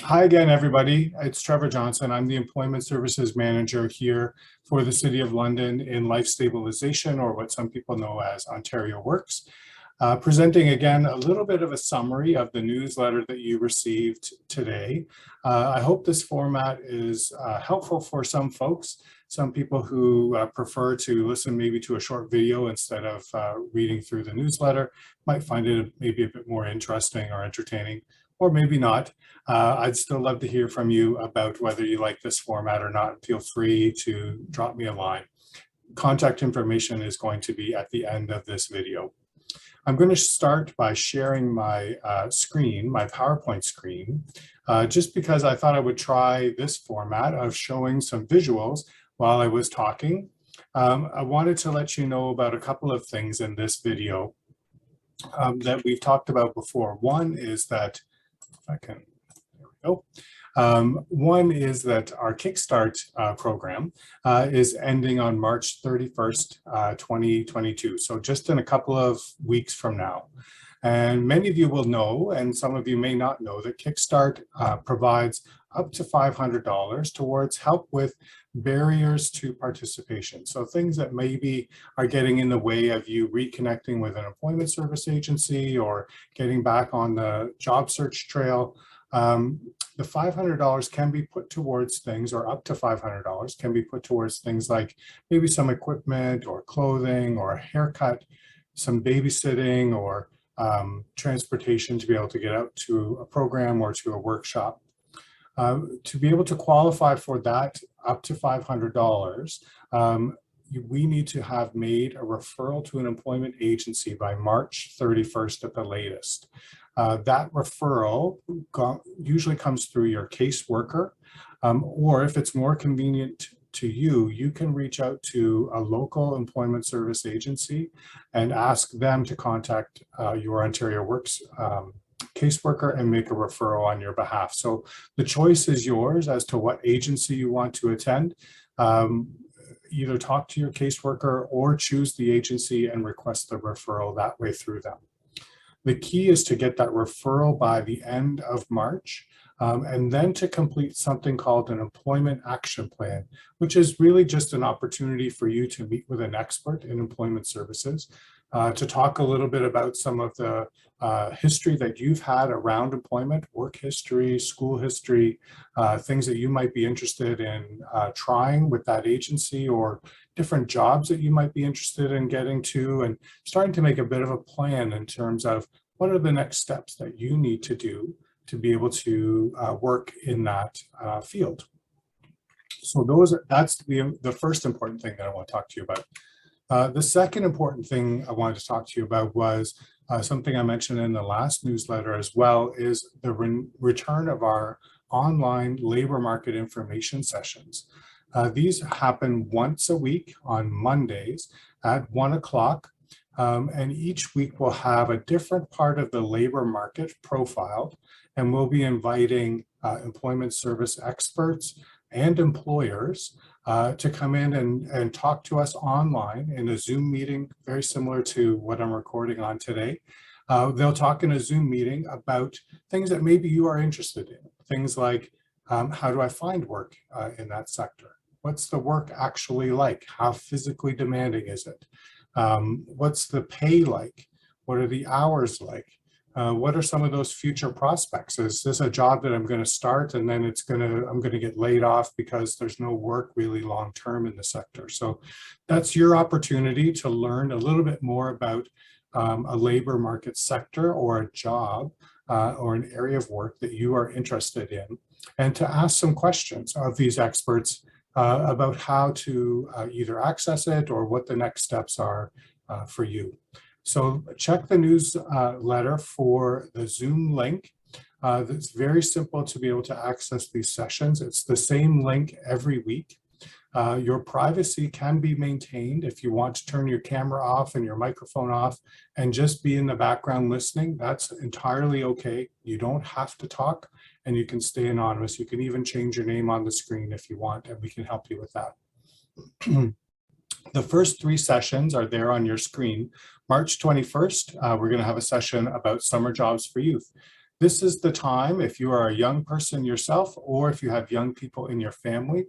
Hi again, everybody. It's Trevor Johnson. I'm the Employment Services Manager here for the City of London in Life Stabilization, or what some people know as Ontario Works. Presenting again a little bit of a summary of the newsletter that you received today. I hope this format is helpful for some folks, some people who prefer to listen maybe to a short video instead of reading through the newsletter, might find it maybe a bit more interesting or entertaining, or maybe not. I'd still love to hear from you about whether you like this format or not. Feel free to drop me a line. Contact information is going to be at the end of this video. I'm going to start by sharing my screen, my PowerPoint screen, just because I thought I would try this format of showing some visuals while I was talking. I wanted to let you know about a couple of things in this video that we've talked about before. One is that, if I can, there we go. One is that our Kickstart program is ending on March 31st, 2022. So just in a couple of weeks from now. And many of you will know, and some of you may not know, that Kickstart provides up to $500 towards help with barriers to participation. So things that maybe are getting in the way of you reconnecting with an employment service agency or getting back on the job search trail. The $500 can be put towards things, or up to $500 can be put towards things like maybe some equipment or clothing or a haircut, some babysitting, or transportation to be able to get out to a program or to a workshop. To be able to qualify for that up to $500, we need to have made a referral to an employment agency by March 31st at the latest. That referral usually comes through your caseworker, or if it's more convenient to you, you can reach out to a local employment service agency and ask them to contact your Ontario Works caseworker and make a referral on your behalf. So the choice is yours as to what agency you want to attend. Either talk to your caseworker or choose the agency and request the referral that way through them. The key is to get that referral by the end of March, and then to complete something called an employment action plan, which is really just an opportunity for you to meet with an expert in employment services, to talk a little bit about some of the history that you've had around employment, work history, school history, things that you might be interested in trying with that agency, or different jobs that you might be interested in getting to, and starting to make a bit of a plan in terms of what are the next steps that you need to do to be able to work in that field. So that's the first important thing that I want to talk to you about. The second important thing I wanted to talk to you about was something I mentioned in the last newsletter as well, is the return of our online labor market information sessions. These happen once a week on Mondays at 1 o'clock. And each week we'll have a different part of the labor market profiled, and we'll be inviting employment service experts and employers to come in and talk to us online in a Zoom meeting, very similar to what I'm recording on today. They'll talk in a Zoom meeting about things that maybe you are interested in. Things like, how do I find work in that sector? What's the work actually like? How physically demanding is it? What's the pay like? What are the hours like? What are some of those future prospects? Is this a job that I'm going to start and then I'm going to get laid off because there's no work really long term in the sector? So that's your opportunity to learn a little bit more about a labor market sector or a job or an area of work that you are interested in, and to ask some questions of these experts about how to either access it or what the next steps are for you. So check the newsletter for the Zoom link. It's very simple to be able to access these sessions. It's the same link every week. Your privacy can be maintained. If you want to turn your camera off and your microphone off and just be in the background listening, that's entirely okay. You don't have to talk, and you can stay anonymous. You can even change your name on the screen if you want, and we can help you with that. The first 3 sessions are there on your screen. March 21st, we're going to have a session about summer jobs for youth. This is the time, if you are a young person yourself, or if you have young people in your family,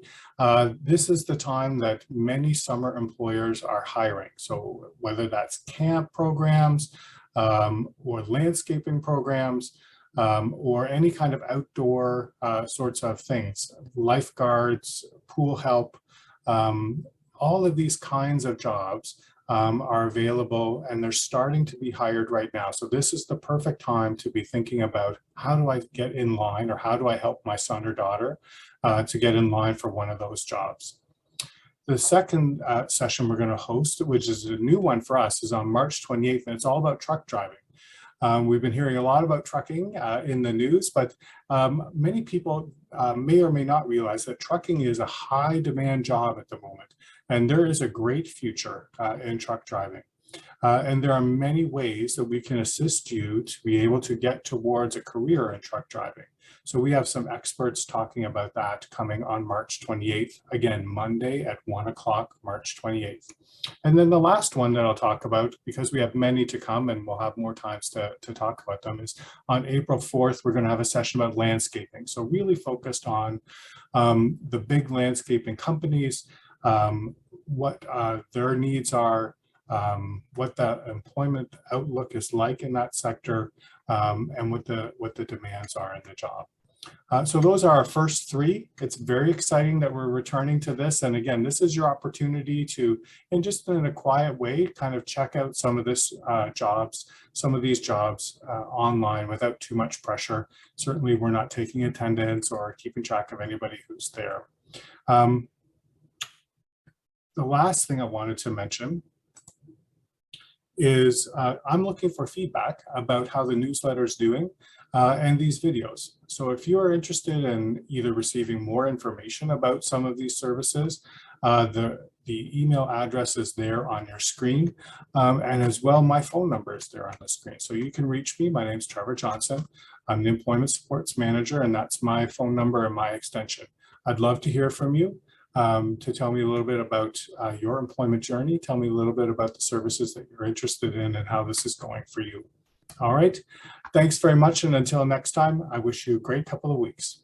this is the time that many summer employers are hiring. So whether that's camp programs or landscaping programs, or any kind of outdoor sorts of things, lifeguards, pool help, all of these kinds of jobs are available, and they're starting to be hired right now. So this is the perfect time to be thinking about, how do I get in line, or how do I help my son or daughter to get in line for one of those jobs. The second session we're going to host, which is a new one for us, is on March 28th, and it's all about truck driving. We've been hearing a lot about trucking in the news, but many people may or may not realize that trucking is a high demand job at the moment, and there is a great future in truck driving. And there are many ways that we can assist you to be able to get towards a career in truck driving. So we have some experts talking about that coming on March 28th, again, Monday at 1 o'clock, March 28th. And then the last one that I'll talk about, because we have many to come and we'll have more times to talk about them, is on April 4th, we're going to have a session about landscaping. So really focused on the big landscaping companies, what their needs are, what the employment outlook is like in that sector, and what the demands are in the job. So those are our first three. It's very exciting that we're returning to this. And again, this is your opportunity to, just in a quiet way, kind of check out some of these jobs online without too much pressure. Certainly, we're not taking attendance or keeping track of anybody who's there. The last thing I wanted to mention is I'm looking for feedback about how the newsletter is doing and these videos. So if you are interested in either receiving more information about some of these services, the email address is there on your screen, and as well, my phone number is there on the screen. So you can reach me. My name is Trevor Johnson. I'm the Employment Supports Manager, and that's my phone number and my extension. I'd love to hear from you. To tell me a little bit about your employment journey. Tell me a little bit about the services that you're interested in and how this is going for you. All right. Thanks very much. And until next time, I wish you a great couple of weeks.